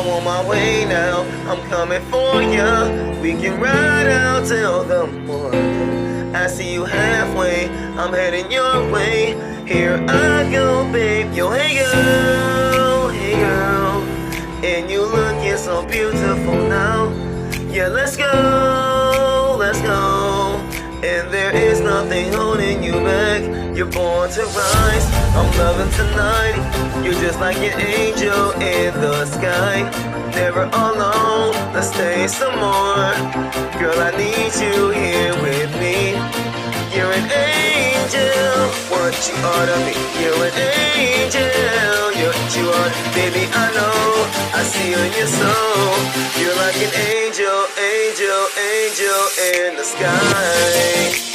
I'm on my way now, I'm coming for ya. We can ride out till the morning. I see you halfway, I'm heading your way. Here I go, babe. Yo, hey girl, and you looking so beautiful now. Yeah, let's go, let's go. And there is nothing holding you back. You're born to rise, I'm loving tonight. You're just like an angel in the sky. Never alone, let's stay some more. Girl, I need you here with me. You're an angel, what you are to me. You're an angel, you're what you are. Baby, I know, I see you in your soul. You're like an angel, angel, angel in the sky.